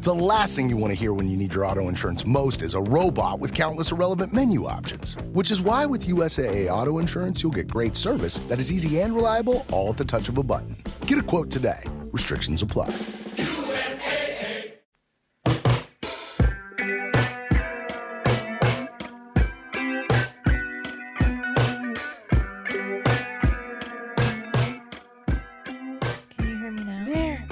The last thing you want to hear when you need your auto insurance most is a robot with countless irrelevant menu options. Which is why with USAA Auto Insurance, you'll get great service that is easy and reliable, all at the touch of a button. Get a quote today. Restrictions apply. USAA. Can you hear me now? There.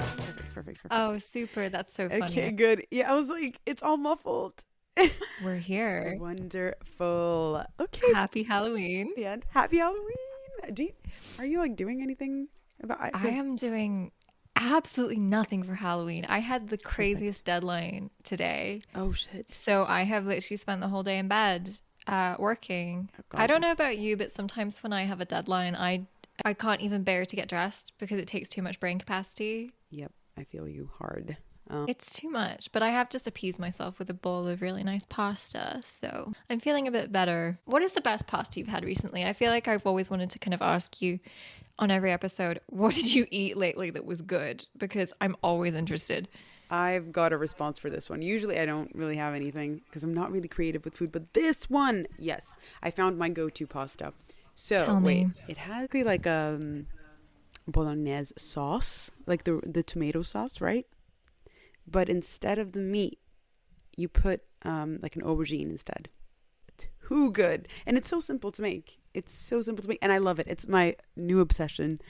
Perfect. Oh, super. That's so funny. Okay, good. Yeah, I was like, it's all muffled. We're here. Wonderful. Okay. Happy Halloween. Yeah, happy Halloween. Are you like doing anything about I am doing absolutely nothing for Halloween. I had the craziest deadline today. Oh, shit. So I have literally spent the whole day in bed working. Oh, God. I don't know about you, but sometimes when I have a deadline, I can't even bear to get dressed because it takes too much brain capacity. Yep, I feel you hard. It's too much, but I have just appeased myself with a bowl of really nice pasta, so I'm feeling a bit better. What is the best pasta you've had recently? I feel like I've always wanted to kind of ask you on every episode, what did you eat lately that was good? Because I'm always interested. I've got a response for this one. Usually I don't really have anything because I'm not really creative with food, but this one, yes, I found my go-to pasta. So Tell me. It has like bolognese sauce, like the tomato sauce, right? But instead of the meat, you put like an aubergine instead. Too good. And it's so simple to make. And I love it. It's my new obsession.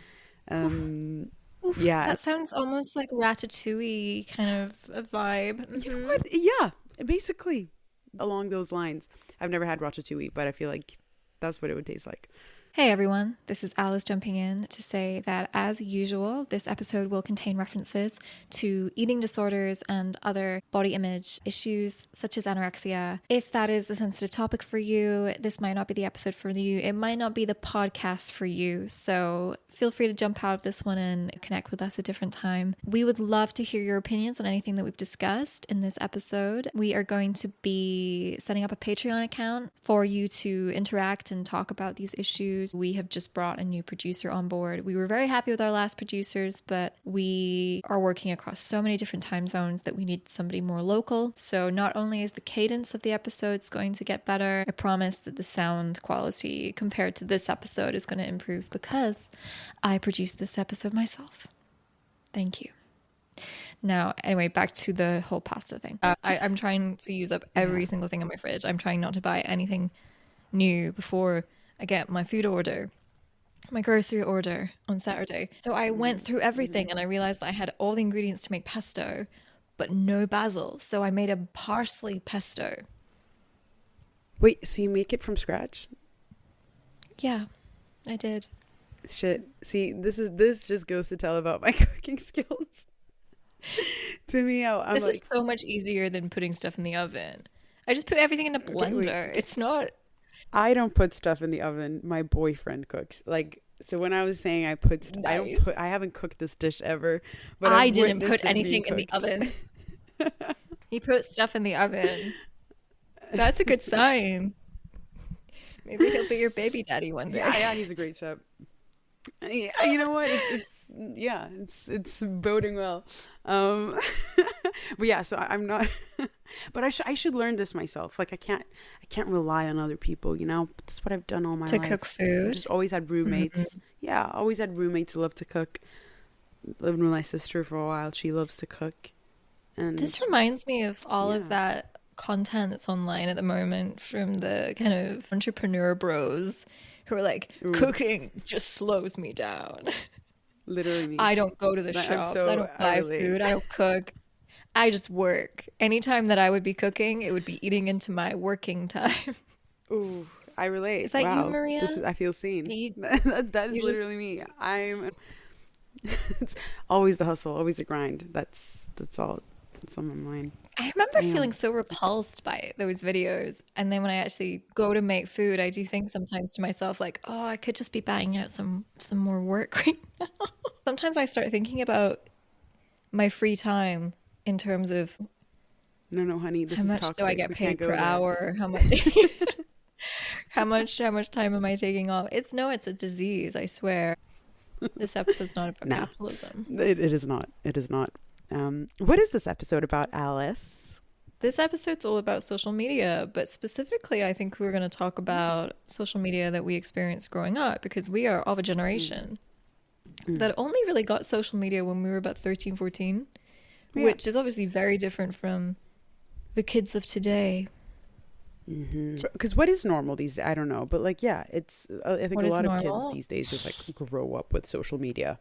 Oof, Yeah. that sounds almost like ratatouille kind of a vibe. Mm-hmm. You know what? Yeah, basically along those lines. I've never had ratatouille, but I feel like that's what it would taste like. Hey everyone, this is Alice jumping in to say that as usual, this episode will contain references to eating disorders and other body image issues such as anorexia. If that is a sensitive topic for you, this might not be the episode for you. It might not be the podcast for you. So feel free to jump out of this one and connect with us a different time. We would love to hear your opinions on anything that we've discussed in this episode. We are going to be setting up a Patreon account for you to interact and talk about these issues. We have just brought a new producer on board. We were very happy with our last producers, but we are working across so many different time zones that we need somebody more local. So not only is the cadence of the episodes going to get better, I promise that the sound quality compared to this episode is going to improve because I produced this episode myself. Thank you. Now, anyway, back to the whole pasta thing. I'm trying to use up every single thing in my fridge. I'm trying not to buy anything new before I get my food order, my grocery order on Saturday. So I went through everything and I realized that I had all the ingredients to make pesto, but no basil. So I made a parsley pesto. Wait, so you make it from scratch? Yeah, I did. Shit. See, this just goes to tell about my cooking skills. To me, I'm this like... is so much easier than putting stuff in the oven. I just put everything in a blender. It's not... I don't put stuff in the oven. My boyfriend cooks. Like, so when I was saying Nice. I haven't cooked this dish ever. But I I've didn't witnessed put it being anything in the cooked. oven. He put stuff in the oven. That's a good sign. Maybe he'll be your baby daddy one day. Yeah, he's a great chef. Yeah, you know what? It's boding well. But yeah, so I'm not. But I should learn this myself. Like I can't rely on other people. You know, that's what I've done all my life. To cook food. I've just always had roommates. Mm-hmm. Yeah, always had roommates who love to cook. Living with my sister for a while, she loves to cook. And this reminds me of all of that content that's online at the moment from the kind of entrepreneur bros who are like, cooking just slows me down. Literally me. I don't go to the shops. I don't buy food. I don't cook. I just work. Anytime that I would be cooking, it would be eating into my working time. Ooh, I relate. Is that you, Maria? I feel seen. That is literally me. It's always the hustle, always the grind. That's all. It's on my mind. I remember feeling so repulsed by those videos. And then when I actually go to make food, I do think sometimes to myself, like, oh, I could just be banging out some more work right now. Sometimes I start thinking about my free time in terms of no, honey, this how is much toxic. do I get We paid can't go per there. hour? How much time am I taking off? It's a disease, I swear. This episode's not about capitalism. It is not. It is not. What is this episode about, Alice? This episode's all about social media, but specifically, I think we're going to talk about social media that we experienced growing up, because we are of a generation that only really got social media when we were about 13, 14, which is obviously very different from the kids of today. Because what is normal these days? I don't know. But like, yeah, it's, I think What a is lot of normal? kids these days just like grow up with social media.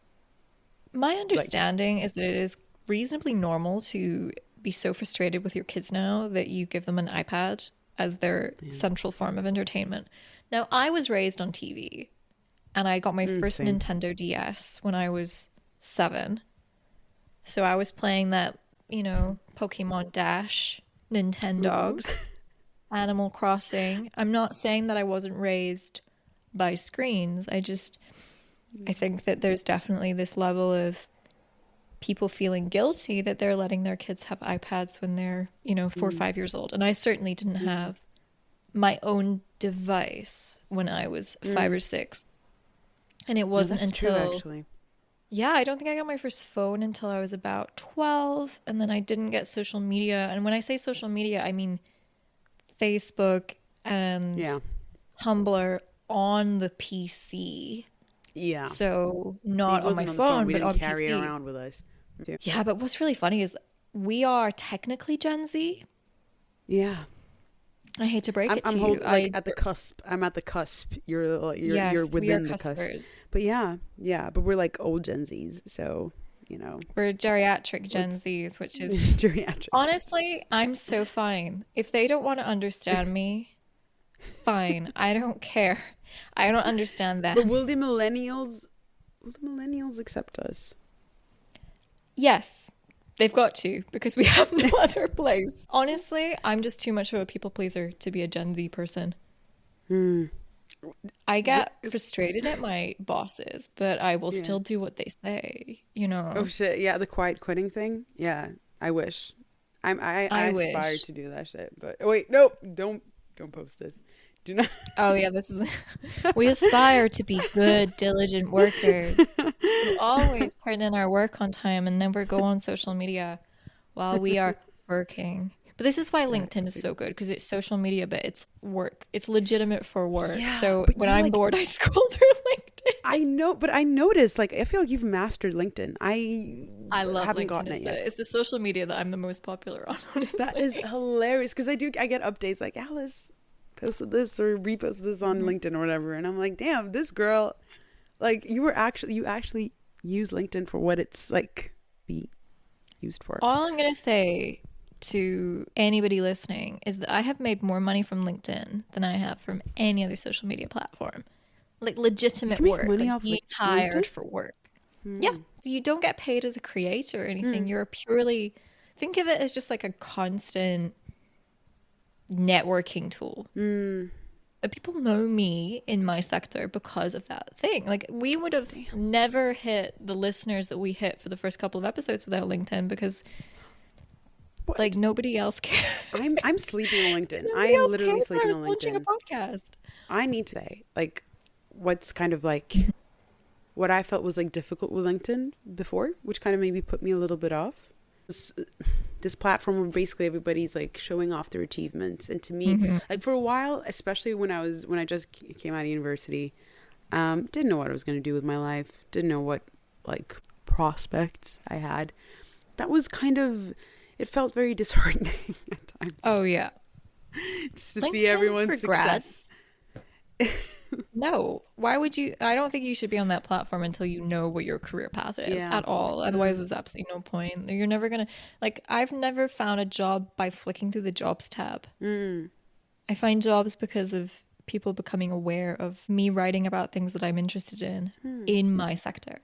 My understanding is that it is reasonably normal to be so frustrated with your kids now that you give them an iPad as their central form of entertainment. Now, I was raised on TV, and I got my first same. Nintendo DS when I was 7. So I was playing that, you know, Pokemon Dash, Nintendogs, Animal Crossing. I'm not saying that I wasn't raised by screens. I think that there's definitely this level of people feeling guilty that they're letting their kids have iPads when they're, you know, 4 or 5 years old. And I certainly didn't have my own device when I was 5 or 6. And it wasn't That's until true, actually. yeah, I don't think I got my first phone until I was about 12, and then I didn't get social media. And when I say social media, I mean Facebook and Tumblr on the PC. Yeah. So See, not it on my wasn't on the phone, We but didn't on carry it PC. around with us. Yeah, but what's really funny is we are technically Gen Z. Yeah. I hate to break it to I'm you. at the cusp. I'm at the cusp. You're Yes, we are within the cuspers. cusp. But yeah. But we're like old Gen Zs, so you know. We're geriatric Gen Zs, which is Geriatric. honestly, I'm so fine. If they don't want to understand me, fine. I don't care. I don't understand them. But will the millennials accept us? Yes, they've got to, because we have no other place. Honestly, I'm just too much of a people pleaser to be a Gen Z person. I get frustrated at my bosses, but I will still do what they say, you know. Oh shit! Yeah, the quiet quitting thing. Yeah, I wish. I aspire wish. to do that shit. But wait, no, don't post this. Do not. Oh yeah, this is. We aspire to be good, diligent workers who always turn in our work on time and never go on social media while we are working. But this is why LinkedIn is so good, because it's social media, but it's work. It's legitimate for work. Yeah, So but when you, I'm like- bored, I scroll through LinkedIn. I know, but I noticed. Like, I feel like you've mastered LinkedIn. I love haven't LinkedIn. gotten it yet. It's the social media that I'm the most popular on. Honestly. That is hilarious because I get updates like Alice posted this or reposted this on LinkedIn or whatever, and I'm like, damn, this girl, like you actually use LinkedIn for what it's like be used for. All I'm gonna say to anybody listening is that I have made more money from LinkedIn than I have from any other social media platform. Like legitimate You can make work, money like off being LinkedIn? hired for work. Yeah, so you don't get paid as a creator or anything. You're purely, think of it as just like a constant networking tool. But people know me in my sector because of that thing. Like we would have never hit the listeners that we hit for the first couple of episodes without LinkedIn, because like nobody else cares. I'm sleeping on LinkedIn. I Nobody am else literally cares sleeping that I on was launching a LinkedIn. podcast. I need to say, like, what's kind of like what I felt was like difficult with LinkedIn before, which kind of maybe put me a little bit off. This platform where basically everybody's like showing off their achievements, and to me, like for a while, especially when I just came out of university, didn't know what I was going to do with my life, didn't know what like prospects I had. That was kind of, it felt very disheartening at times. Oh yeah. Just to LinkedIn see everyone's for success. No, why would you? I don't think you should be on that platform until you know what your career path is at all. Otherwise, there's absolutely no point. You're never gonna, like, I've never found a job by flicking through the jobs tab. I find jobs because of people becoming aware of me writing about things that I'm interested in my sector.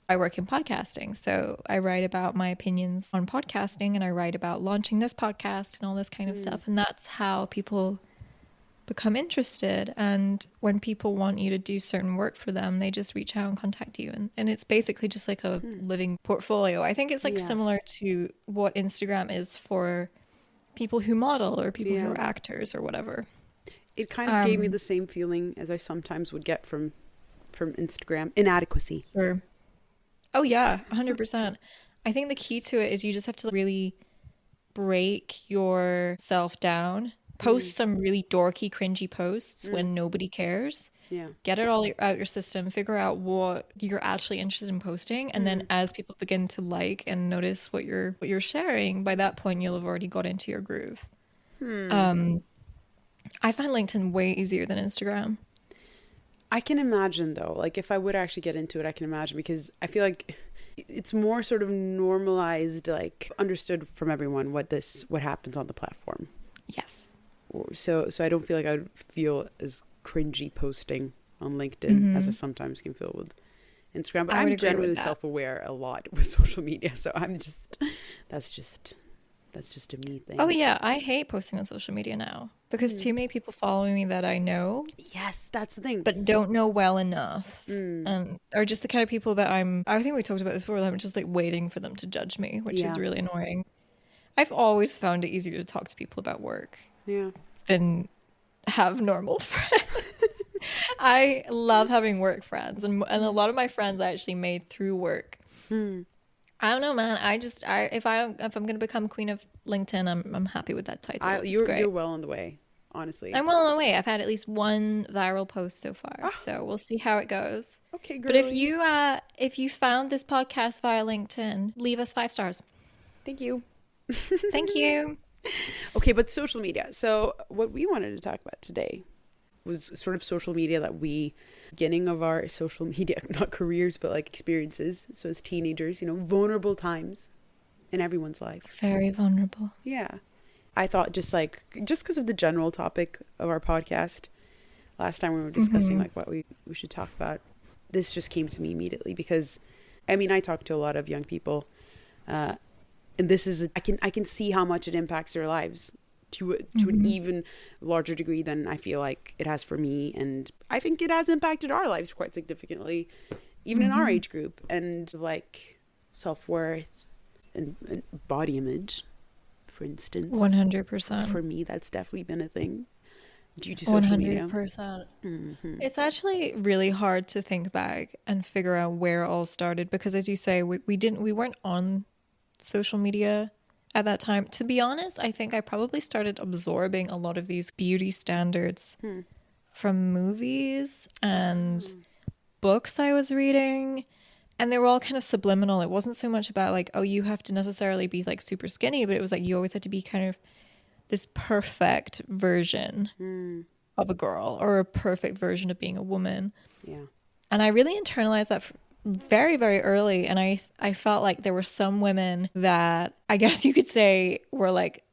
I work in podcasting, so I write about my opinions on podcasting, and I write about launching this podcast and all this kind of stuff. And that's how people become interested. And when people want you to do certain work for them, they just reach out and contact you. And it's basically just like a living portfolio. I think it's like similar to what Instagram is for people who model or people who are actors or whatever. It kind of gave me the same feeling as I sometimes would get from Instagram. Inadequacy. Sure. Oh yeah, 100%. I think the key to it is you just have to really break yourself down. Post some really dorky, cringy posts when nobody cares. Yeah. Get it all out your system. Figure out what you're actually interested in posting, and then as people begin to like and notice what you're sharing, by that point you'll have already got into your groove. I find LinkedIn way easier than Instagram. I can imagine though, like if I would actually get into it, I can imagine, because I feel like it's more sort of normalized, like understood from everyone what happens on the platform. Yes. So I don't feel like I would feel as cringy posting on LinkedIn as I sometimes can feel with Instagram. But I'm generally self-aware a lot with social media, so I'm just that's just a me thing. Oh yeah, I hate posting on social media now because too many people follow me that I know. Yes, that's the thing. But don't know well enough, and are just the kind of people that I think we talked about this before. I'm just like waiting for them to judge me, which is really annoying. I've always found it easier to talk to people about work than have normal friends. I love having work friends, and a lot of my friends I actually made through work. I don't know, man. If I'm gonna become queen of LinkedIn, I'm happy with that title. You're well on the way, honestly. I'm well on the way. I've had at least one viral post so far, so we'll see how it goes. Okay, girl. But if you found this podcast via LinkedIn, leave us 5 stars. Thank you. Thank you. Okay, but social media. So what we wanted to talk about today was sort of social media beginning of our social media, not careers, but like experiences. So as teenagers, vulnerable times in everyone's life. Very vulnerable. Yeah. I thought just because of the general topic of our podcast, last time we were discussing like what we should talk about, this just came to me immediately because, I talk to a lot of young people, and this is, I can see how much it impacts their lives to an even larger degree than I feel like it has for me. And I think it has impacted our lives quite significantly, even in our age group, and like self-worth and body image, for instance. 100%. For me, that's definitely been a thing due to social media. 100%. It's actually really hard to think back and figure out where it all started because, as you say, we weren't on social media at that time. To be honest, I think I probably started absorbing a lot of these beauty standards from movies and books I was reading, and they were all kind of subliminal. It wasn't so much about like, oh, you have to necessarily be like super skinny, but it was like you always had to be kind of this perfect version of a girl or a perfect version of being a woman. Yeah. And I really internalized that very, very early. And I felt like there were some women that I guess you could say were like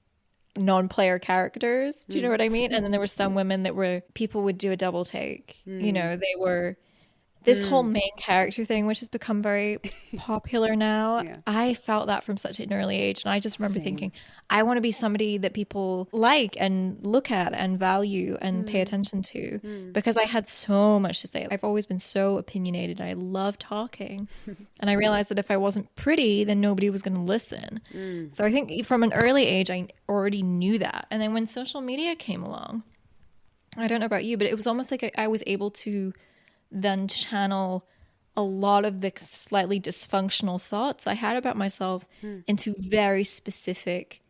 non-player characters. Do you know what I mean? And then there were some women that people would do a double take. They were this whole main character thing, which has become very popular now. Yeah. I felt that from such an early age. And I just remember thinking, I want to be somebody that people like and look at and value and pay attention to because I had so much to say. I've always been so opinionated. I love talking. And I realized that if I wasn't pretty, then nobody was going to listen. So I think from an early age, I already knew that. And then when social media came along, I don't know about you, but it was almost like I was able to then channel a lot of the slightly dysfunctional thoughts I had about myself into very specific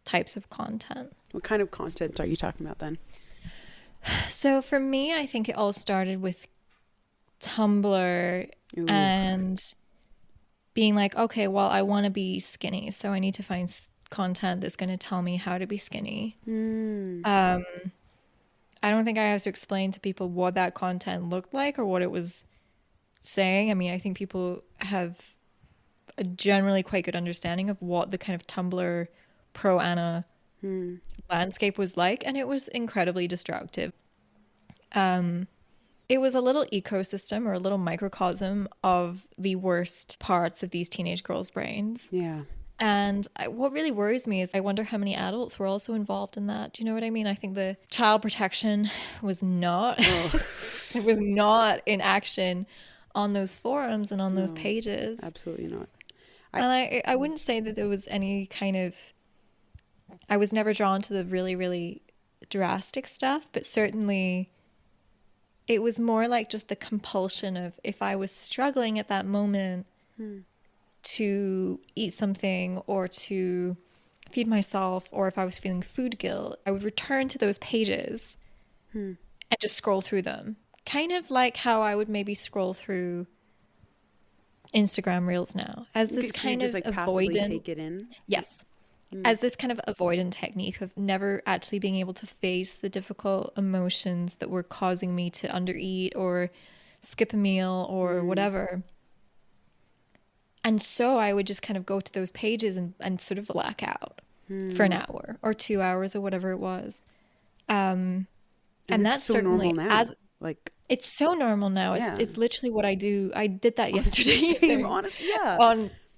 types of content. What kind of content are you talking about then? So for me, I think it all started with Tumblr and being like, okay, well, I want to be skinny, so I need to find content that's going to tell me how to be skinny. I don't think I have to explain to people what that content looked like or what it was saying. I think people have a generally quite good understanding of what the kind of Tumblr pro-Anna landscape was like, and it was incredibly destructive. It was a little ecosystem or a little microcosm of the worst parts of these teenage girls' brains. Yeah. And what really worries me is I wonder how many adults were also involved in that. Do you know what I mean? I think the child protection was not, it was not in action on those forums and on those pages. Absolutely not. And I wouldn't say that there was any kind of, I was never drawn to the really, really drastic stuff, but certainly it was more like just the compulsion of if I was struggling at that moment, to eat something or to feed myself, or if I was feeling food guilt, I would return to those pages and just scroll through them. Kind of like how I would maybe scroll through Instagram Reels now, as this So you kind just of like passively avoidant. take it in. Yes. As this kind of avoidant technique of never actually being able to face the difficult emotions that were causing me to undereat or skip a meal or whatever. And so I would just kind of go to those pages and sort of black out for an hour or 2 hours or whatever it was. And that's so certainly normal now. It's so normal now. Yeah. It's literally what I do. I did that yesterday. Same, honestly,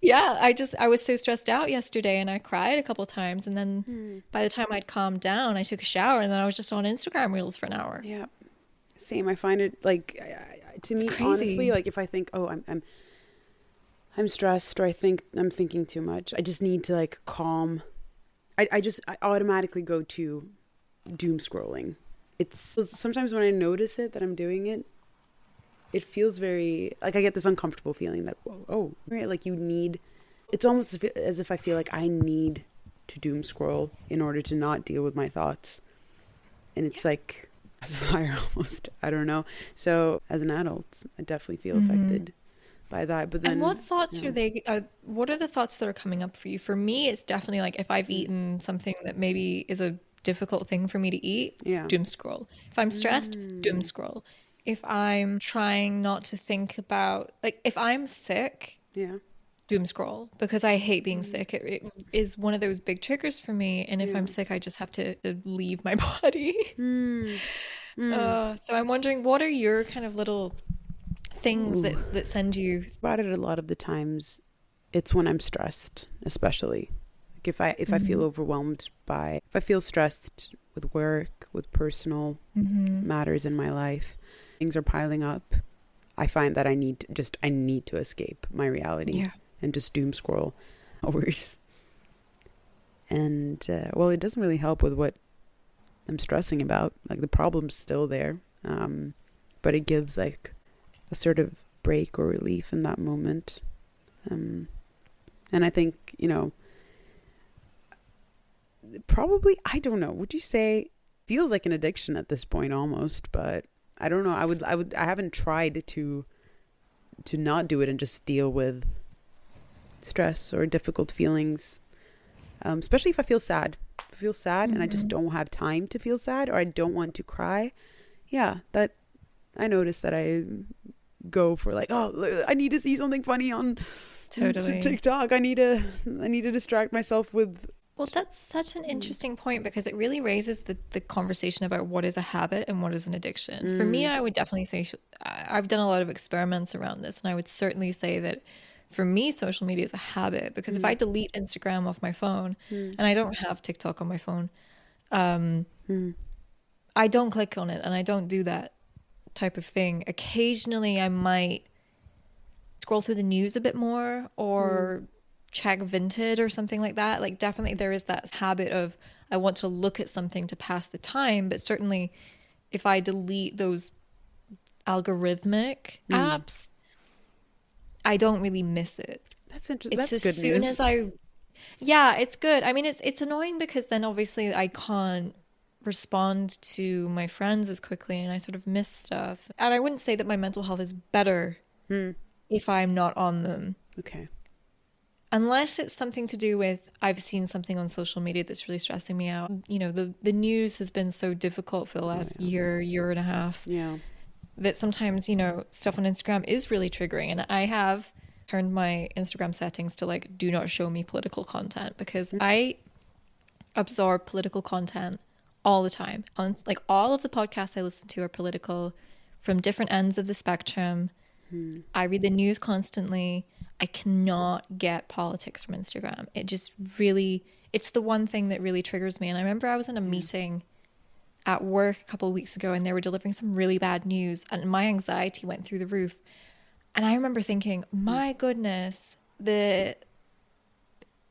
yeah. I was so stressed out yesterday and I cried a couple times, and then by the time I'd calmed down, I took a shower, and then I was just on Instagram Reels for an hour. Yeah, same. I find it like, to me, honestly, like if I think, oh, I'm stressed, or I think I'm thinking too much, I just need to like calm. I automatically go to doom scrolling. It's sometimes when I notice it that I'm doing it, it feels very like I get this uncomfortable feeling that right, like you need. It's almost as if I feel like I need to doom scroll in order to not deal with my thoughts, and it's like as fire almost. I don't know. So as an adult, I definitely feel affected by that. But then, and what thoughts are they? What are the thoughts that are coming up for you? For me, it's definitely like if I've eaten something that maybe is a difficult thing for me to eat, doom scroll. If I'm stressed, doom scroll. If I'm trying not to think about, like, if I'm sick, doom scroll, because I hate being sick. It is one of those big triggers for me. And if I'm sick, I just have to leave my body. So I'm wondering, what are your kind of little things that send you? About it a lot of the times, it's when I'm stressed, especially. Like if I feel overwhelmed if I feel stressed with work, with personal matters in my life, things are piling up, I find that I need to escape my reality and just doom scroll hours. And well, it doesn't really help with what I'm stressing about. Like the problem's still there, but it gives like a sort of break or relief in that moment. And I think, probably, I don't know, would you say feels like an addiction at this point almost, but I don't know. I haven't tried to not do it and just deal with stress or difficult feelings, especially if I feel sad. If I feel sad and I just don't have time to feel sad, or I don't want to cry. Yeah, that I notice that I go for like, oh, I need to see something funny on TikTok. I need to distract myself with. Well, that's such an interesting point, because it really raises the conversation about what is a habit and what is an addiction. For me, I would definitely say I've done a lot of experiments around this, and I would certainly say that for me, social media is a habit, because if I delete Instagram off my phone, and I don't have TikTok on my phone, I don't click on it and I don't do that type of thing. Occasionally, I might scroll through the news a bit more or check Vinted or something like that. Like definitely there is that habit of I want to look at something to pass the time, but certainly if I delete those algorithmic apps, I don't really miss it. That's interesting. It's That's as good soon news. as it's good. I mean, it's annoying because then obviously I can't respond to my friends as quickly and I sort of miss stuff. And I wouldn't say that my mental health is better if I'm not on them. Okay. Unless it's something to do with I've seen something on social media that's really stressing me out. The news has been so difficult for the last year and a half. Yeah. That sometimes, stuff on Instagram is really triggering. And I have turned my Instagram settings to like do not show me political content, because I absorb political content all the time. Like all of the podcasts I listen to are political from different ends of the spectrum. I read the news constantly. I cannot get politics from Instagram. It just really, it's the one thing that really triggers me. And I remember I was in a meeting at work a couple of weeks ago and they were delivering some really bad news and my anxiety went through the roof. And I remember thinking, my goodness, the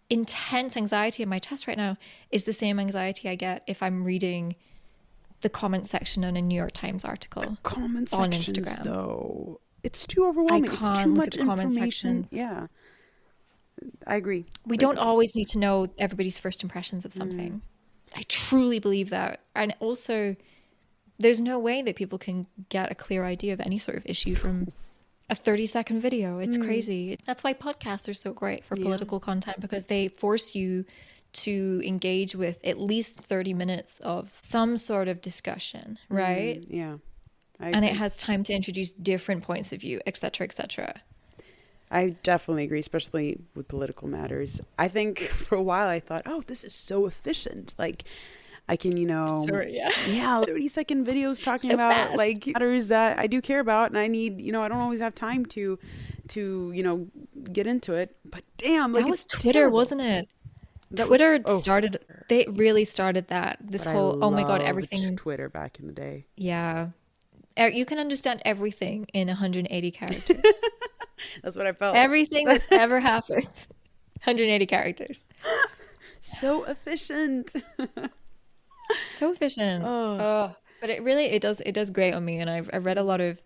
intense anxiety in my chest right now is the same anxiety I get if I'm reading the comment section on a New York Times article Comment on sections, Instagram. though. It's too overwhelming. I It's can't too look much at the comment information. sections. Yeah. I agree. We don't always need to know everybody's first impressions of something. I truly believe that. And also, there's no way that people can get a clear idea of any sort of issue from a 30-second video. It's crazy. That's why podcasts are so great for political content, because they force you to engage with at least 30 minutes of some sort of discussion, right? Yeah. And it has time to introduce different points of view, etc., etc. I definitely agree, especially with political matters. I think for a while I thought, oh, this is so efficient. Like, I can, Sure, yeah. 30-second videos talking So about fast. like matters that I do care about, and I need, I don't always have time to get into it. But damn, like, That was it's Twitter, terrible. wasn't it? That Twitter was- started, they really started that. This But I whole, oh my God, loved everything. Twitter back in the day. Yeah. You can understand everything in 180 characters. That's what I felt. Everything that's ever happened. 180 characters. So efficient. So efficient. Oh. But it does great on me. And I've read a lot of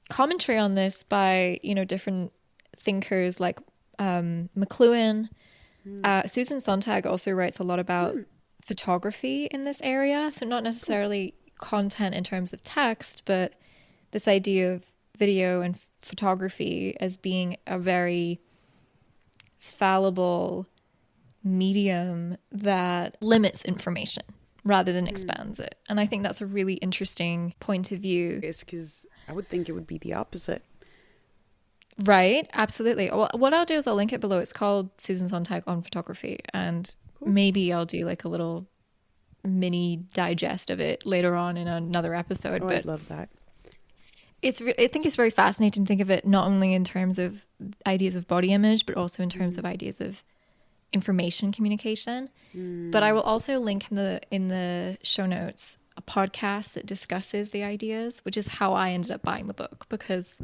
commentary on this by, different thinkers like McLuhan. Susan Sontag also writes a lot about photography in this area. So not necessarily content in terms of text, but this idea of video and photography as being a very fallible medium that limits information rather than expands it. And I think that's a really interesting point of view. It's because I would think it would be the opposite. Right? Absolutely. Well, what I'll do is I'll link it below. It's called Susan Sontag on Photography. And maybe I'll do like a little mini digest of it later on in another episode. Oh, but I'd love that. I think it's very fascinating to think of it not only in terms of ideas of body image, but also in terms of ideas of information communication. But I will also link in the show notes a podcast that discusses the ideas, which is how I ended up buying the book, because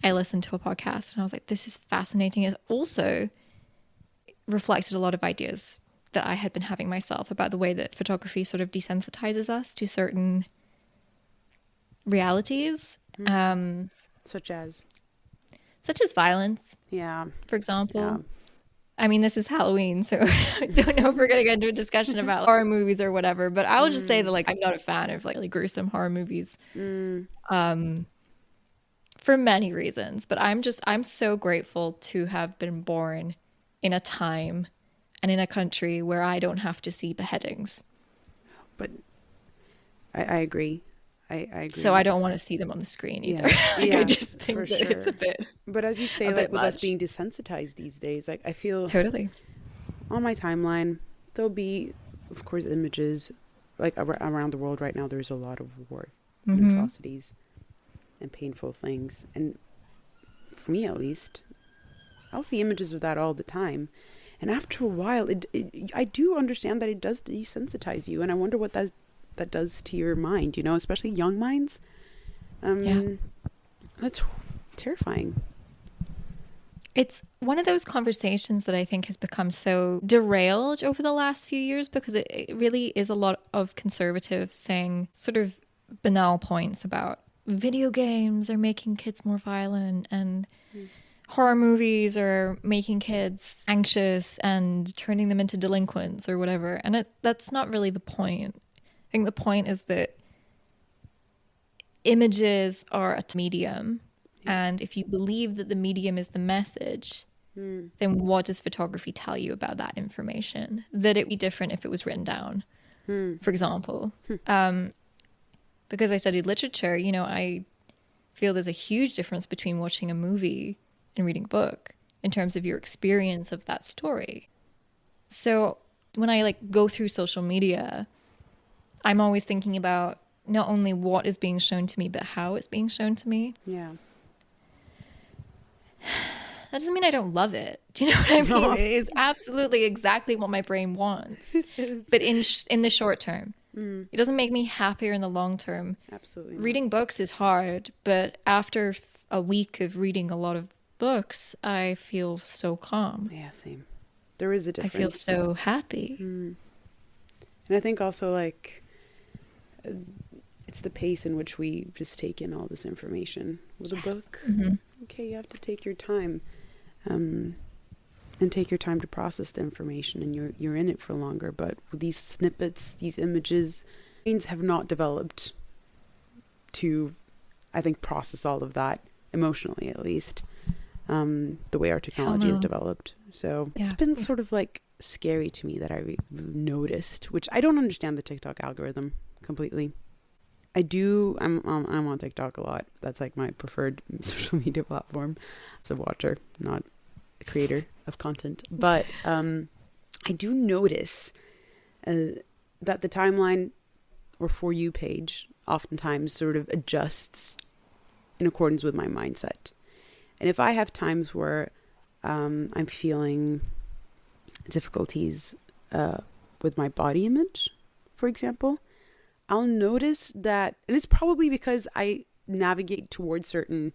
I listened to a podcast and I was like, this is fascinating. It also reflected a lot of ideas that I had been having myself about the way that photography sort of desensitizes us to certain realities. Such as Violence, for example. Yeah. I mean, this is Halloween, so I don't know if we're going to get into a discussion about horror movies or whatever, but I'll just say that, like, I'm not a fan of like gruesome horror movies for many reasons. But I'm so grateful to have been born in a time and in a country where I don't have to see beheadings. But I agree. I agree. So I don't want to see them on the screen either. I just think that it's a bit. But as you say, like with us being desensitized these days, like I feel Totally. on my timeline there'll be, of course, images like around the world right now. There's a lot of war, and atrocities, and painful things, and for me at least, I'll see images of that all the time. And after a while, I do understand that it does desensitize you, and I wonder what that does to your mind, especially young minds. That's terrifying. It's one of those conversations that I think has become so derailed over the last few years, because it really is a lot of conservatives saying sort of banal points about video games are making kids more violent and horror movies are making kids anxious and turning them into delinquents or whatever. And that's not really the point. I think the point is that images are a medium. And if you believe that the medium is the message, then what does photography tell you about that information? That it would be different if it was written down, for example. Because I studied literature, I feel there's a huge difference between watching a movie and reading a book in terms of your experience of that story. So when I go through social media, I'm always thinking about not only what is being shown to me, but how it's being shown to me. Yeah. That doesn't mean I don't love it. Do you know what I mean? No. It is absolutely exactly what my brain wants. But in the short term, it doesn't make me happier in the long term. Absolutely. Reading books is hard, but after a week of reading a lot of books, I feel so calm. Yeah, same. There is a difference. I feel so happy. And I think also it's the pace in which we just take in all this information with a book. Okay, you have to take your time. and take your time to process the information, and you're in it for longer. But these snippets, these images, brains have not developed to, I think, process all of that emotionally, at least, the way our technology has developed. So it's been sort of like scary to me that I noticed, which I don't understand the TikTok algorithm completely. I'm on TikTok a lot. That's like my preferred social media platform as a watcher, not a creator of content. But I do notice that the timeline or For You page oftentimes sort of adjusts in accordance with my mindset. And if I have times where I'm feeling difficulties with my body image, for example, I'll notice that, and it's probably because I navigate towards certain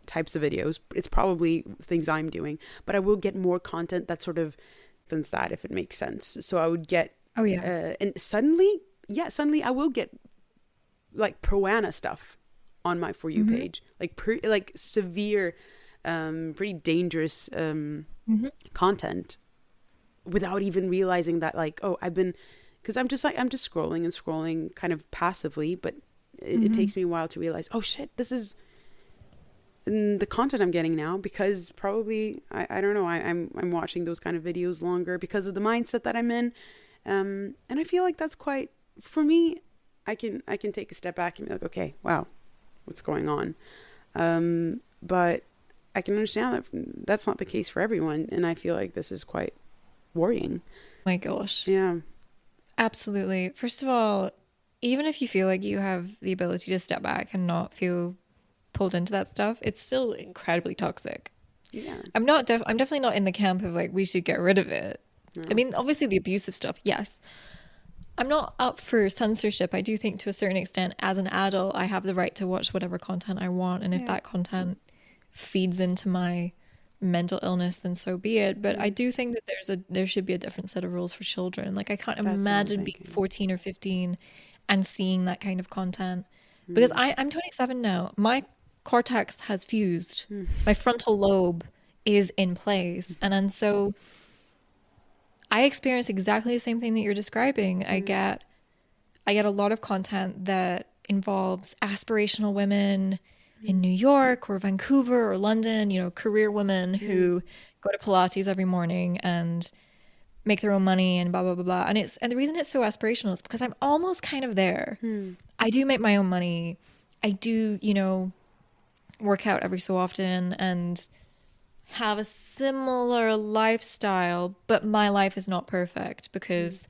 types of videos. It's probably things I'm doing, but I will get more content that sort of than that, if it makes sense. So I would get, and suddenly I will get like pro-Ana stuff on my For You page, like severe, pretty dangerous content, without even realizing that, like, oh, because I'm just scrolling and scrolling kind of passively, but it takes me a while to realize, oh shit, this is the content I'm getting now, because probably I don't know, I'm watching those kind of videos longer because of the mindset that I'm in, and I feel like that's quite, for me, I can take a step back and be like, okay, wow, what's going on? But I can understand that that's not the case for everyone, and I feel like this is quite worrying. My gosh. Yeah. Absolutely. First of all, even if you feel like you have the ability to step back and not feel pulled into that stuff, it's still incredibly toxic. Yeah. I'm definitely not in the camp of like we should get rid of it. No. I mean, obviously the abusive stuff, yes. I'm not up for censorship. I do think to a certain extent, as an adult, I have the right to watch whatever content I want, and if that content feeds into my mental illness, then so be it. But I do think that there should be a different set of rules for children. Like, I can't imagine being 14 or 15 and seeing that kind of content, because I'm 27 now. My cortex has fused. My frontal lobe is in place, and so I experience exactly the same thing that you're describing. I get a lot of content that involves aspirational women in New York or Vancouver or London, you know, career women who go to Pilates every morning and make their own money and blah, blah, blah, blah. And the reason it's so aspirational is because I'm almost kind of there. I do make my own money. I do, you know, work out every so often and have a similar lifestyle, but my life is not perfect because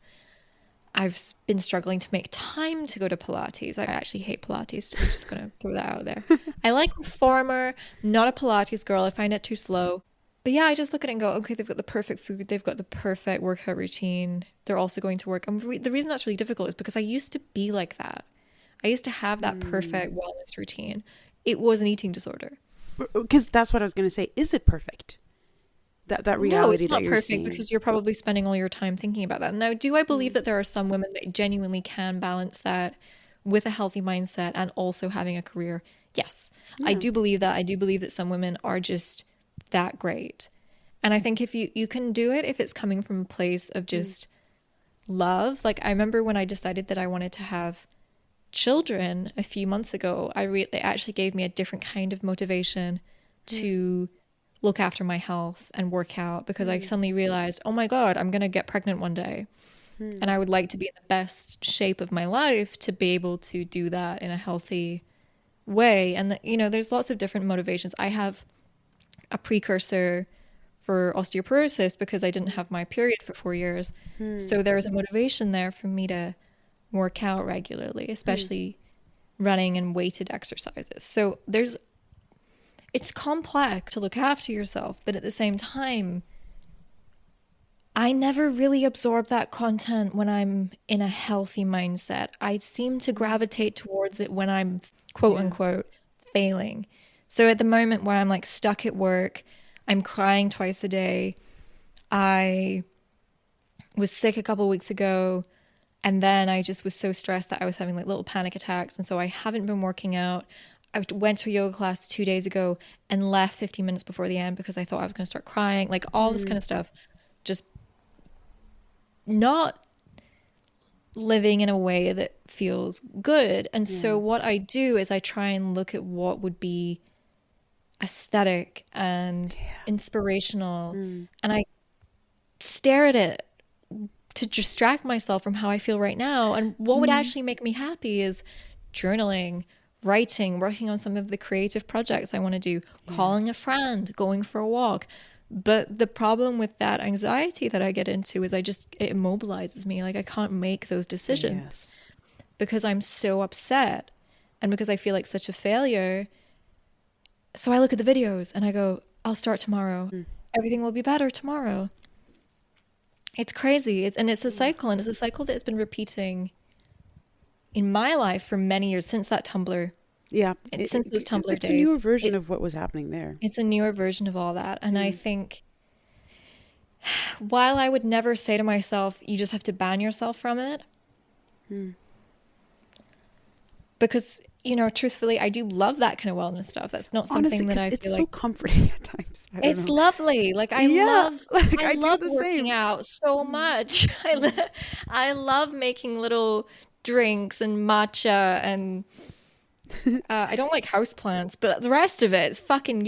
I've been struggling to make time to go to Pilates. I actually hate Pilates. I'm just going to throw that out there. I like reformer, not a Pilates girl. I find it too slow. But yeah, I just look at it and go, okay, they've got the perfect food. They've got the perfect workout routine. They're also going to work. And the reason that's really difficult is because I used to be like that. I used to have that perfect wellness routine. It was an eating disorder. Because that's what I was going to say. Is it perfect? That reality no, it's not that you're perfect seeing. Because you're probably spending all your time thinking about that. Now, do I believe that there are some women that genuinely can balance that with a healthy mindset and also having a career? Yes, I do believe that. I do believe that some women are just that great. And I think if you can do it, if it's coming from a place of just love. Like, I remember when I decided that I wanted to have children a few months ago, they actually gave me a different kind of motivation to look after my health and work out, because I suddenly realized, oh my God, I'm going to get pregnant one day. And I would like to be in the best shape of my life to be able to do that in a healthy way. And, you know, there's lots of different motivations. I have a precursor for osteoporosis because I didn't have my period for 4 years. So there was a motivation there for me to work out regularly, especially running and weighted exercises. So it's complex to look after yourself, but at the same time, I never really absorb that content when I'm in a healthy mindset. I seem to gravitate towards it when I'm quote unquote failing. So at the moment where I'm like stuck at work, I'm crying twice a day. I was sick a couple of weeks ago, and then I just was so stressed that I was having like little panic attacks. And so I haven't been working out. I went to a yoga class 2 days ago and left 15 minutes before the end because I thought I was going to start crying. Like all this kind of stuff. Just not living in a way that feels good. And so what I do is I try and look at what would be aesthetic and inspirational, and I stare at it to distract myself from how I feel right now. And what would actually make me happy is journaling, writing, working on some of the creative projects I want to do, calling a friend, going for a walk. But the problem with that anxiety that I get into is it immobilizes me. Like I can't make those decisions because I'm so upset and because I feel like such a failure. So I look at the videos and I go, I'll start tomorrow. Everything will be better tomorrow. It's crazy. It's a cycle, and it's a cycle that's been repeating in my life for many years since that Tumblr. Yeah. Since those Tumblr days. It's a newer version of what was happening there. It's a newer version of all that. And I think while I would never say to myself, you just have to ban yourself from it. Because, truthfully, I do love that kind of wellness stuff. That's not something Honestly, that I feel it's so comforting at times. It's lovely. Like I love working out so much. I love making little drinks and matcha, and I don't like houseplants, but the rest of it is fucking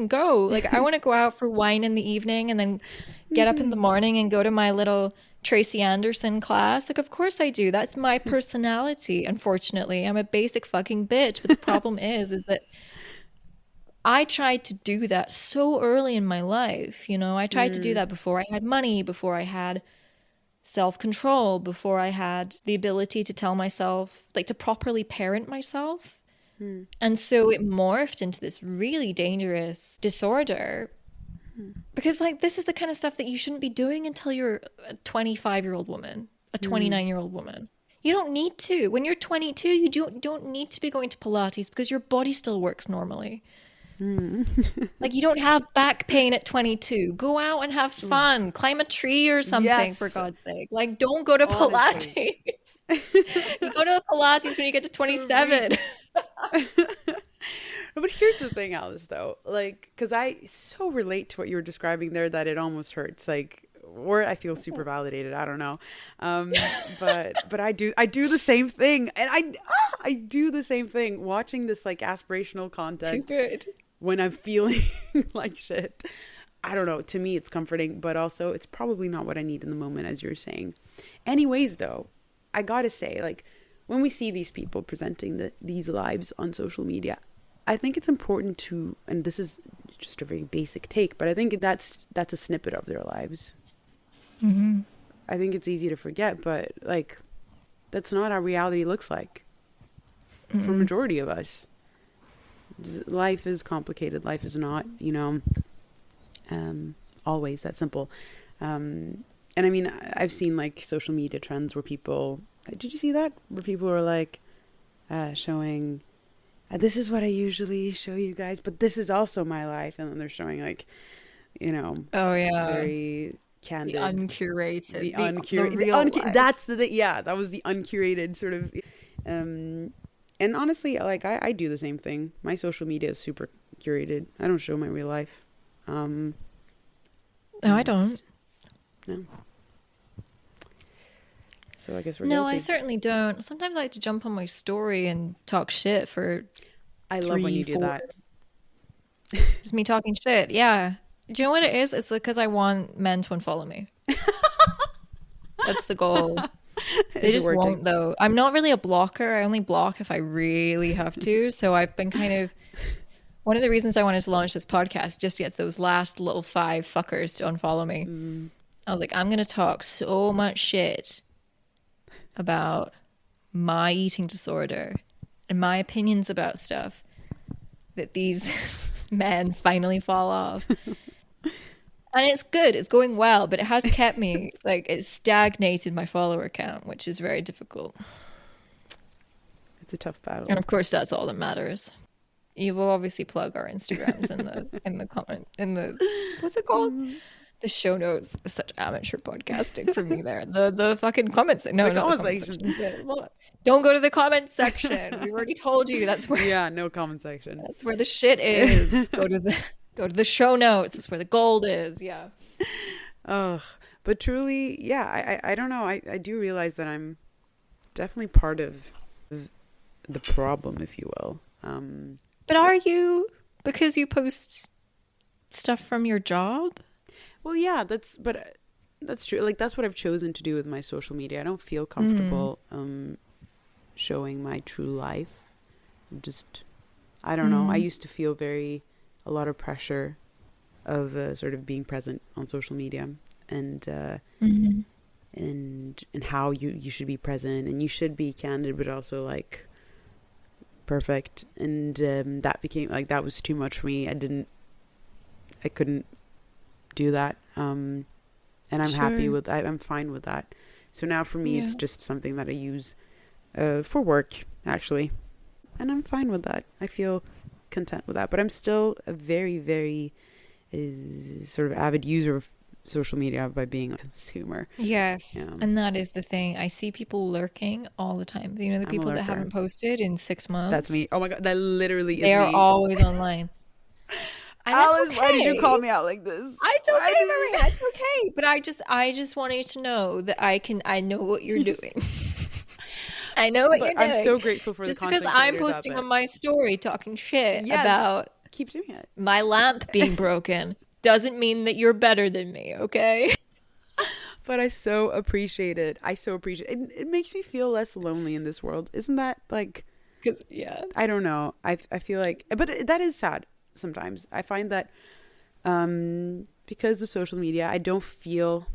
go. Like I want to go out for wine in the evening and then get up in the morning and go to my little Tracy Anderson class. Like of course I do. That's my personality. Unfortunately, I'm a basic fucking bitch. But the problem is that I tried to do that so early in my life. I tried to do that before I had money, before I had self-control, before I had the ability to tell myself, like to properly parent myself. And so it morphed into this really dangerous disorder because like this is the kind of stuff that you shouldn't be doing until you're a 25-year-old woman, a 29-year-old woman. You don't need to. When you're 22, you don't need to be going to Pilates because your body still works normally. Like you don't have back pain at 22. Go out and have fun. Climb a tree or something, for God's sake. Like don't go to Pilates. You go to Pilates when you get to 27. But here's the thing, Alice, though, like, because I so relate to what you were describing there that it almost hurts, like, or I feel super validated. I don't know, but I do the same thing, and I do the same thing. Watching this like aspirational content, Too good. When I'm feeling like shit, I don't know. To me, it's comforting, but also it's probably not what I need in the moment, as you're saying. Anyways, though, I gotta say, like, when we see these people presenting these lives on social media, I think it's important to, and this is just a very basic take, but I think that's a snippet of their lives. I think it's easy to forget, but like, that's not how reality looks like for majority of us. Life is complicated. Life is not, always that simple. And I mean, I've seen like social media trends where people, did you see that? Where people are like showing, this is what I usually show you guys, but this is also my life. And then they're showing like, oh yeah, very candid, the uncurated, that was the uncurated sort of, and honestly, like I do the same thing. My social media is super curated. I don't show my real life. No, I don't. No. So I guess we're No, guilty. I certainly don't. Sometimes I like to jump on my story and talk shit for I love when you do that. Just me talking shit. Yeah. Do you know what it is? It's because I want men to unfollow me. That's the goal. They just won't, though. I'm not really a blocker. I only block if I really have to. So I've been kind of... One of the reasons I wanted to launch this podcast, just to get those last little 5 fuckers to unfollow me. I was like, I'm going to talk so much shit about my eating disorder and my opinions about stuff that these men finally fall off. And it's good. It's going well, but it has kept me, like, it's stagnated my follower count, which is very difficult. It's a tough battle. And of course, that's all that matters. You will obviously plug our Instagrams in the comment, what's it called? The show notes is such amateur podcasting for me there. The fucking comments. No, The not comment the comment section. Well, don't go to the comment section. We already told you that's where Yeah, no comment section. that's where the shit is. Go to the show notes. It's where the gold is. Yeah. Oh, but truly, yeah, I don't know. I do realize that I'm definitely part of the problem, if you will. But are you, because you post stuff from your job? Well, yeah, that's true. Like, that's what I've chosen to do with my social media. I don't feel comfortable showing my true life. Just, I don't know. I used to feel a lot of pressure of sort of being present on social media and how you should be present, and you should be candid, but also like perfect. And that became like, that was too much for me. I couldn't do that. And I'm happy with that. I'm fine with that. So now for me, it's just something that I use for work, actually. And I'm fine with that. I feel content with that. But I'm still a very, very sort of avid user of social media by being a consumer. Yes. Yeah. And that is the thing. I see people lurking all the time. You know, the people that haven't posted in 6 months. That's me. Oh my God. That literally is me. They are always online. And Alice, okay. Why did you call me out like this? It's okay, Marie. That's okay. But I just want you to know that I know what you're doing. I know what you're doing. I'm so grateful for just the content because I'm creators out posting there. on my story talking shit about keep doing it. My lamp being broken doesn't mean that you're better than me, okay? But I so appreciate it. It makes me feel less lonely in this world. Isn't that like? Yeah. I don't know. I feel like, but that is sad. Sometimes I find that because of social media, I don't feel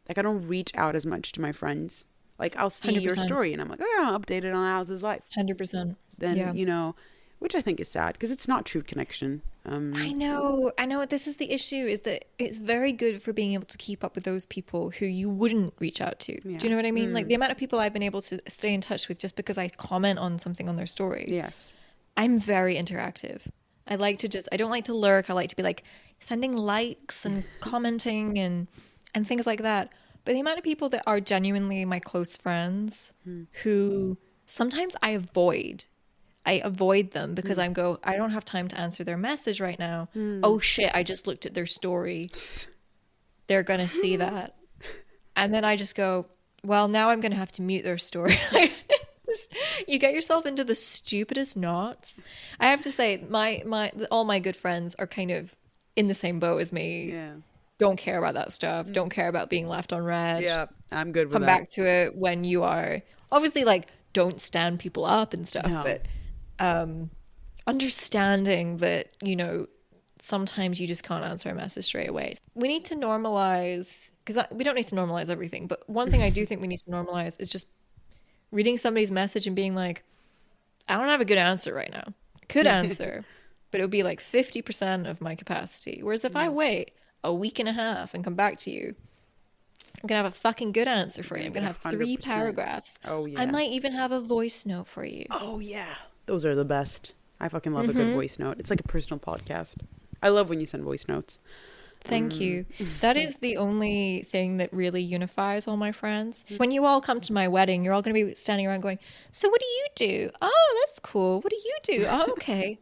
like I don't reach out as much to my friends. Like, I'll see 100%. your story and I'm like, oh yeah, I'm updated on Alice's life. 100%. Then, you know, which I think is sad because it's not true connection. I know. This is the issue, is that it's very good for being able to keep up with those people who you wouldn't reach out to. Yeah. Do you know what I mean? Like the amount of people I've been able to stay in touch with just because I comment on something on their story. Yes. I'm very interactive. I don't like to lurk. I like to be like sending likes and commenting and things like that. But the amount of people that are genuinely my close friends who sometimes I avoid them because I don't have time to answer their message right now. Oh shit, I just looked at their story. They're going to see that. And then I just go, well, now I'm going to have to mute their story. You get yourself into the stupidest knots. I have to say, all my good friends are kind of in the same boat as me. Yeah. Don't care about that stuff. Don't care about being left on red. Yeah, I'm good with Come that. back to it when you are obviously like, don't stand people up and stuff, but understanding that, you know, sometimes you just can't answer a message straight away. We need to normalize, because we don't need to normalize everything, but one thing I do think we need to normalize is just reading somebody's message and being like, I don't have a good answer right now. I could answer, but it would be like 50% of my capacity. Whereas if I wait a week and a half and come back to you, I'm going to have a fucking good answer for you. I'm going to have 3 100%. paragraphs. Oh, yeah. I might even have a voice note for you. Oh, yeah. Those are the best. I fucking love a good voice note. It's like a personal podcast. I love when you send voice notes. Thank you. That is the only thing that really unifies all my friends. When you all come to my wedding, you're all going to be standing around going, so what do you do? Oh, that's cool. What do you do? Oh, okay.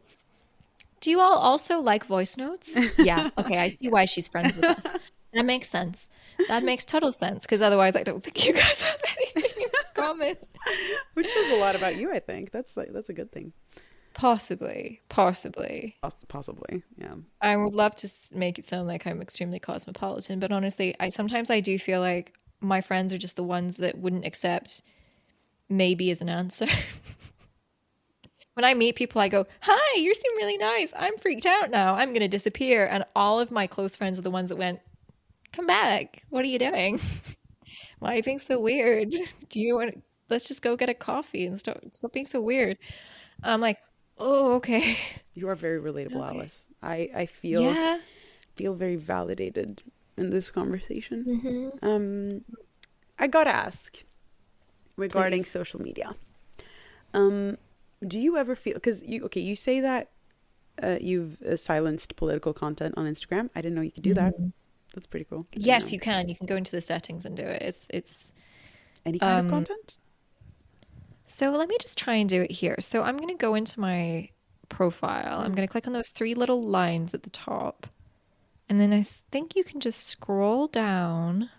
Do you all also like voice notes? Yeah. Okay. I see why she's friends with us. That makes sense. That makes total sense. Because otherwise, I don't think you guys have anything in common. Which says a lot about you, I think. That's a good thing. Possibly. Possibly, yeah. I would love to make it sound like I'm extremely cosmopolitan, but honestly, sometimes I do feel like my friends are just the ones that wouldn't accept maybe as an answer. When I meet people, I go, hi, you seem really nice. I'm freaked out now. I'm going to disappear. And all of my close friends are the ones that went, come back. What are you doing? Why are you being so weird? Let's just go get a coffee and stop being so weird. I'm like, oh, okay. You are very relatable, okay. Alice. I feel very validated in this conversation. I gotta ask regarding social media. Do you ever feel, because you say that you've silenced political content on Instagram. I didn't know you could do that. That's pretty cool. Yes, you can. You can go into the settings and do it. It's any kind of content. So let me just try and do it here. So I'm going to go into my profile. I'm going to click on those 3 little lines at the top. And then I think you can just scroll down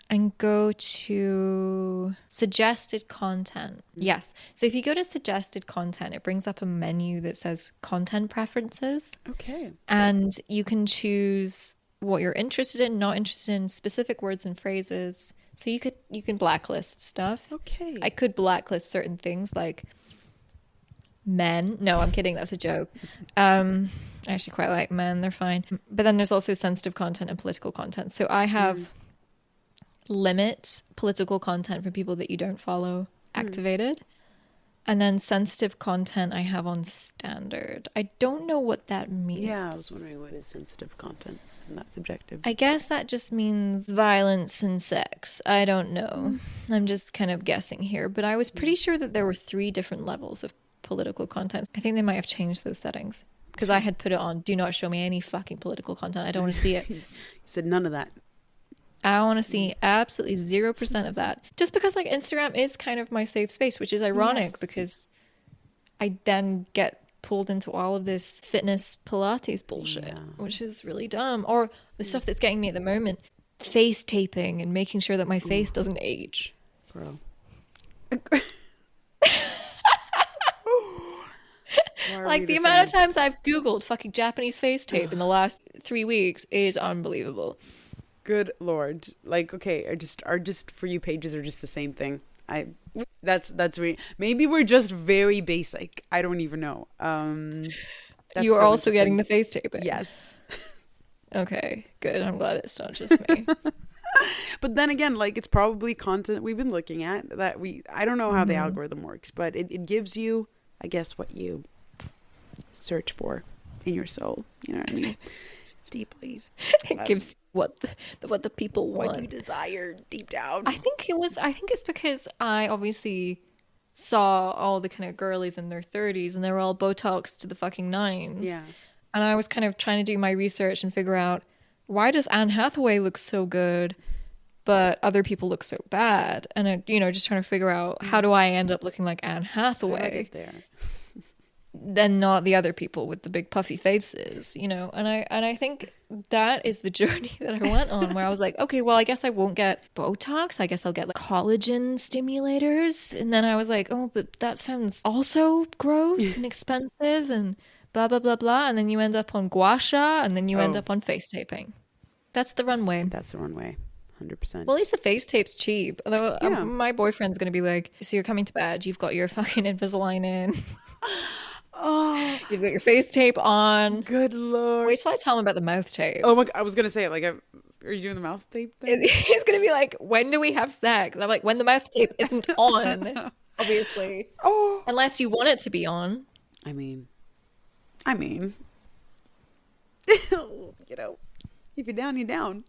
and go to suggested content. Yes. So if you go to suggested content, it brings up a menu that says content preferences. Okay. And you can choose what you're interested in, not interested in, specific words and phrases. So you can blacklist stuff. Okay. I could blacklist certain things like men. No, I'm kidding. That's a joke. I actually quite like men. They're fine. But then there's also sensitive content and political content. So I have limit political content for people that you don't follow activated. And then sensitive content I have on standard. I don't know what that means. Yeah, I was wondering, what is sensitive content? Isn't that subjective? I guess that just means violence and sex. I don't know. I'm just kind of guessing here. But I was pretty sure that there were 3 different levels of political content. I think they might have changed those settings. Because I had put it on, do not show me any fucking political content. I don't want to see it. You said none of that. I want to see absolutely 0% of that. Just because like Instagram is kind of my safe space, which is ironic because I then get pulled into all of this fitness Pilates bullshit, which is really dumb. Or the stuff that's getting me at the moment, face taping and making sure that my face doesn't age. Bro. Like the amount of times I've Googled fucking Japanese face tape in the last 3 weeks is unbelievable. Good Lord. Like, okay, are just For You pages are just the same thing. That's me. Maybe we're just very basic. I don't even know. You are also getting the face taping. Yes. Okay, good. I'm glad it's not just me. But then again, like, it's probably content we've been looking at that I don't know how the algorithm works, but it gives you, I guess, what you search for in your soul. You know what I mean? Deeply. It gives what the people want. What you desire deep down. I think it's because I obviously saw all the kind of girlies in their 30s and they were all Botox to the fucking nines. Yeah. And I was kind of trying to do my research and figure out, why does Anne Hathaway look so good, but other people look so bad? And I, just trying to figure out, how do I end up looking like Anne Hathaway? Than not the other people with the big puffy faces, and I think that is the journey that I went on, where I was like, okay, well, I guess I won't get Botox. I guess I'll get like collagen stimulators. And then I was like, oh, but that sounds also gross and expensive and blah, blah, blah, blah. And then you end up on gua sha, and then you end up on face taping. That's the runway. That's the runway. 100%. Well, at least the face tape's cheap. Although my boyfriend's going to be like, so you're coming to bed, you've got your fucking Invisalign in. Oh, you've got your face tape on. Good Lord. Wait till I tell him about the mouth tape. Oh my God, I was gonna say, like, are you doing the mouth tape thing? He's gonna be like, when do we have sex? And I'm like, when the mouth tape isn't on, obviously. Oh, unless you want it to be on. I mean, if you're down, you're down.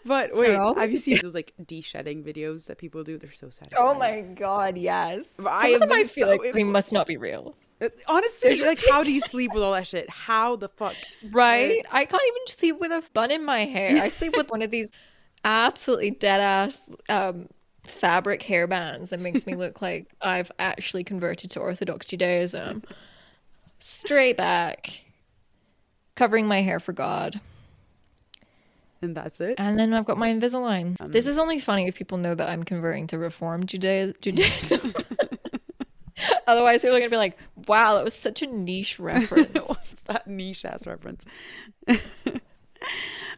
But wait, have you seen those like de-shedding videos that people do? They're so satisfying. Oh my God, yes. I feel like they must not be real. Honestly, like, how do you sleep with all that shit? How the fuck? Right? I can't even sleep with a bun in my hair. I sleep with one of these absolutely dead ass fabric hairbands that makes me look like I've actually converted to Orthodox Judaism. Straight back, covering my hair for God. And that's it. And then I've got my Invisalign. This is only funny if people know that I'm converting to Reformed Judaism. Otherwise, people are going to be like, wow, that was such a niche reference. What's that niche ass reference?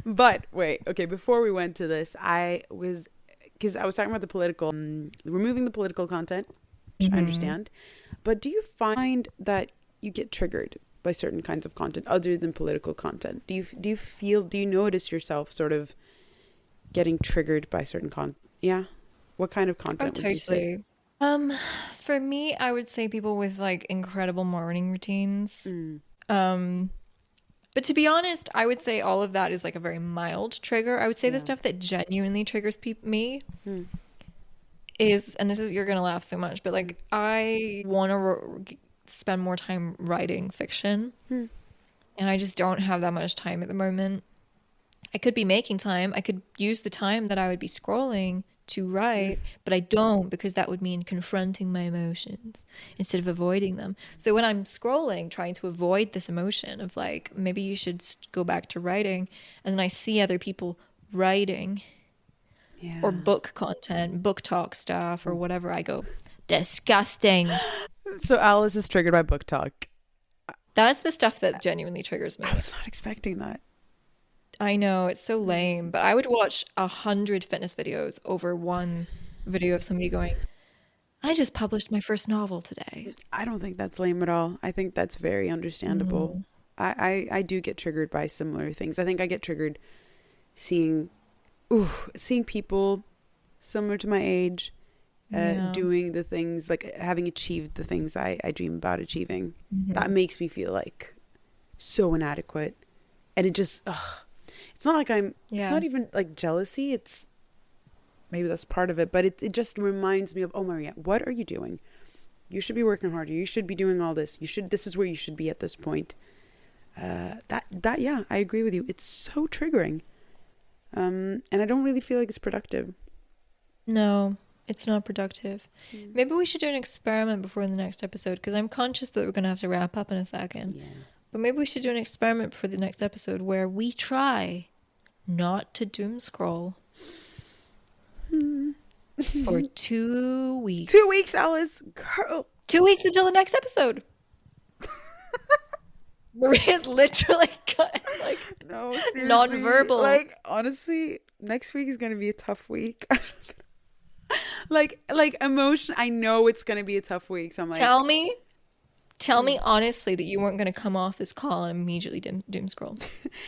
But wait, okay, before we went to this, because I was talking about the political, removing the political content, which I understand. But do you find that you get triggered by certain kinds of content other than political content? Do you notice yourself sort of getting triggered by certain content? Yeah. What kind of content would you say? For me, I would say people with like incredible morning routines. But to be honest, I would say all of that is like a very mild trigger. I would say the stuff that genuinely triggers me is, and this is, you're gonna laugh so much, but like I want to spend more time writing fiction, and I just don't have that much time at the moment. I could be making time. I could use the time that I would be scrolling to write, but I don't, because that would mean confronting my emotions instead of avoiding them. So when I'm scrolling, trying to avoid this emotion of like, maybe you should go back to writing, and then I see other people writing or book content, book talk stuff or whatever, I go, disgusting. So Alice is triggered by book talk. That's the stuff that genuinely triggers me. I was not expecting that. I know, it's so lame, but I would watch 100 fitness videos over one video of somebody going, I just published my first novel today. I don't think that's lame at all. I think that's very understandable. I do get triggered by similar things. I think I get triggered seeing people similar to my age doing the things, like having achieved the things I dream about achieving. That makes me feel like so inadequate. And it just, it's not like it's not even like jealousy. It's, maybe that's part of it, but it just reminds me of, oh, Maria, what are you doing? You should be working harder. You should be doing all this. This is where you should be at this point. Yeah, I agree with you. It's so triggering. And I don't really feel like it's productive. No, it's not productive. Maybe we should do an experiment before the next episode, because I'm conscious that we're going to have to wrap up in a second. Yeah. But maybe we should do an experiment for the next episode where we try not to doom scroll for 2 weeks. 2 weeks, Alice. Girl. 2 weeks until the next episode. Maria's literally like no, non-verbal. Like, honestly, next week is going to be a tough week. like emotion. I know it's going to be a tough week. So I'm like, Tell me honestly that you weren't going to come off this call and immediately doom scroll.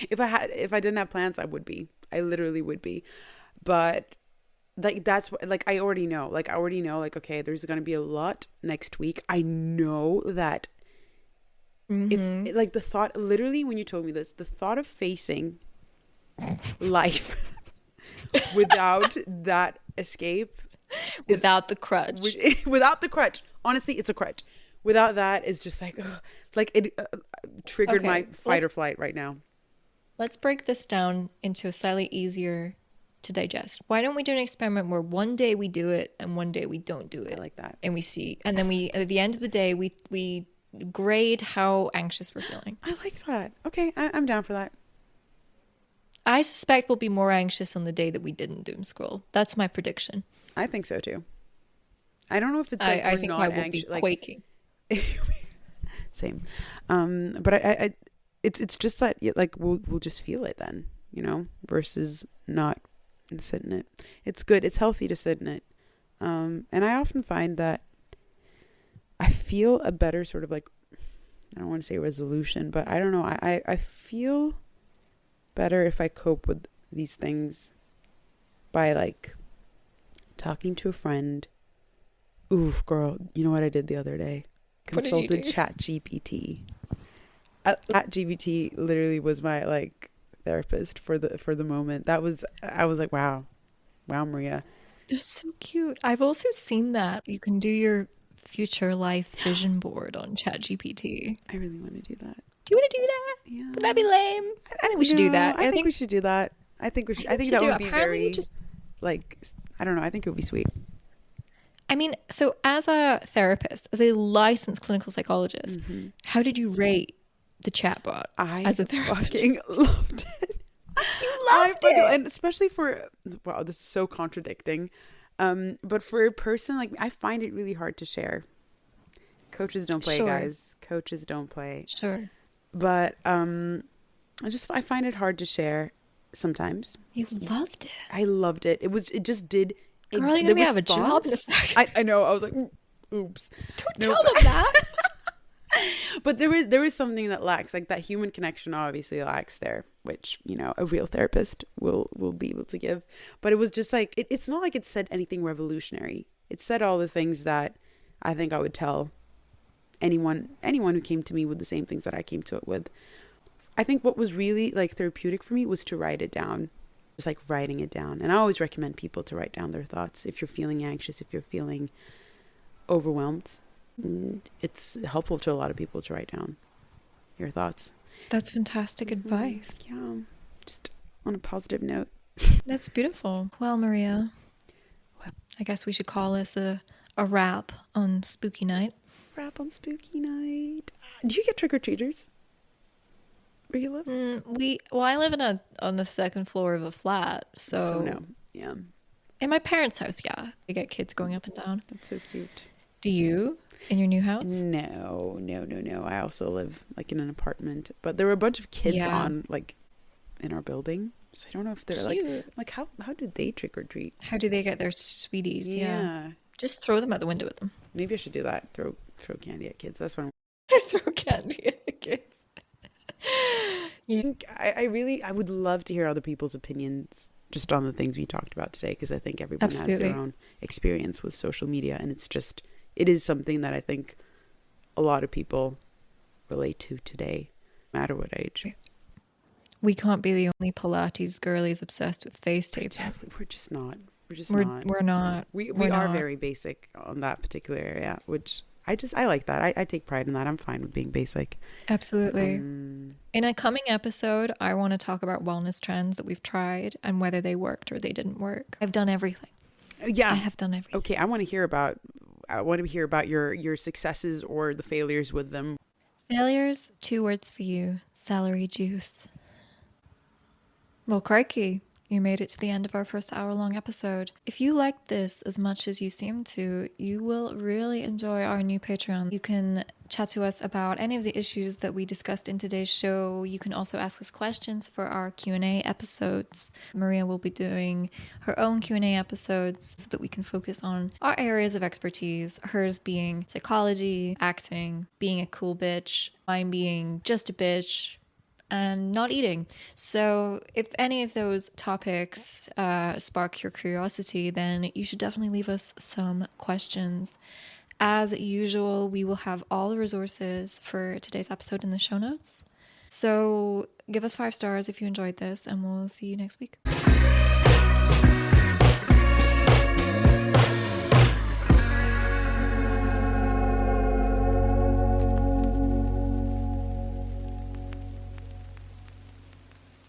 If I didn't have plans, I would be. I literally would be. But like, that's what, like, I already know, like, okay, there's going to be a lot next week. I know that if, like, the thought, literally when you told me this, the thought of facing life without that escape, without the crutch, honestly, it's a crutch. Without that, it's just like, like it triggered my fight or flight right now. Let's break this down into a slightly easier to digest. Why don't we do an experiment where one day we do it and one day we don't do it? I like that. And we see, and then we, at the end of the day, we grade how anxious we're feeling. I like that. Okay, I'm down for that. I suspect we'll be more anxious on the day that we didn't doom scroll. That's my prediction. I think so too. I don't know if it's like I think I will be quaking. Same. But I it's just that, like, we'll just feel it then, you know, versus not sit in it. It's good. It's healthy to sit in it. And I often find that I feel a better sort of, like, I don't want to say resolution, but I don't know. I feel better if I cope with these things by, like, talking to a friend. Oof, girl, you know what I did the other day? Consulted ChatGPT. ChatGPT literally was my, like, therapist for the moment. I was like, wow, Maria. That's so cute. I've also seen that you can do your future life vision board on ChatGPT. I really want to do that. Do you want to do that? Yeah. Would that be lame? I think we should do that. I think we should do that. I think that would be very, like, I don't know. I think it would be sweet. I mean, so as a therapist, as a licensed clinical psychologist, how did you rate the chatbot as a therapist? I fucking loved it. You loved it? And especially for, wow, this is so contradicting. But for a person like me, I find it really hard to share. Coaches don't play, guys. Coaches don't play. Sure. But I find it hard to share sometimes. You loved it. I loved it. It just did. Girl, you're going to have a job in a second. I know. I was like, oops. Don't tell them that. But there was something that lacks, like that human connection obviously lacks there, which, you know, a real therapist will be able to give. But it was just like, it's not like it said anything revolutionary. It said all the things that I think I would tell anyone who came to me with the same things that I came to it with. I think what was really, like, therapeutic for me was to write it down. Just like writing it down. And I always recommend people to write down their thoughts if you're feeling anxious, if you're feeling overwhelmed. It's helpful to a lot of people to write down your thoughts. That's fantastic advice. Yeah. Just on a positive note. That's beautiful. Well, Maria, I guess we should call this a wrap on Spooky Night. Wrap on Spooky Night. Do you get trick-or-treaters where you live? I live on the second floor of a flat, so no. Yeah. In my parents' house, yeah. They get kids going up and down. That's so cute. Do you? In your new house? No. I also live like in an apartment, but there were a bunch of kids on like in our building, so I don't know if they're like how do they trick or treat? How do they get their sweeties? Yeah. Just throw them out the window with them. Maybe I should do that. Throw candy at kids. That's what throw candy at the kids. I would love to hear other people's opinions just on the things we talked about today, because I think everyone has their own experience with social media, and it is something that I think a lot of people relate to today, no matter what age. We can't be the only Pilates girlies obsessed with face tape. We're just not. We're not. We are very basic on that particular area, which I like that. I take pride in that. I'm fine with being basic. Absolutely. In a coming episode, I want to talk about wellness trends that we've tried and whether they worked or they didn't work. I've done everything. Yeah. I have done everything. Okay, I want to hear about your successes or the failures with them. Failures, 2 words for you. Celery juice. Well, crikey. You made it to the end of our first hour-long episode. If you liked this as much as you seem to, you will really enjoy our new Patreon. You can chat to us about any of the issues that we discussed in today's show. You can also ask us questions for our Q&A episodes. Maria will be doing her own Q&A episodes so that we can focus on our areas of expertise, hers being psychology, acting, being a cool bitch, mine being just a bitch, and not eating. So if any of those topics spark your curiosity, then you should definitely leave us some questions. As usual, we will have all the resources for today's episode in the show notes. So give us 5 stars if you enjoyed this, and we'll see you next week.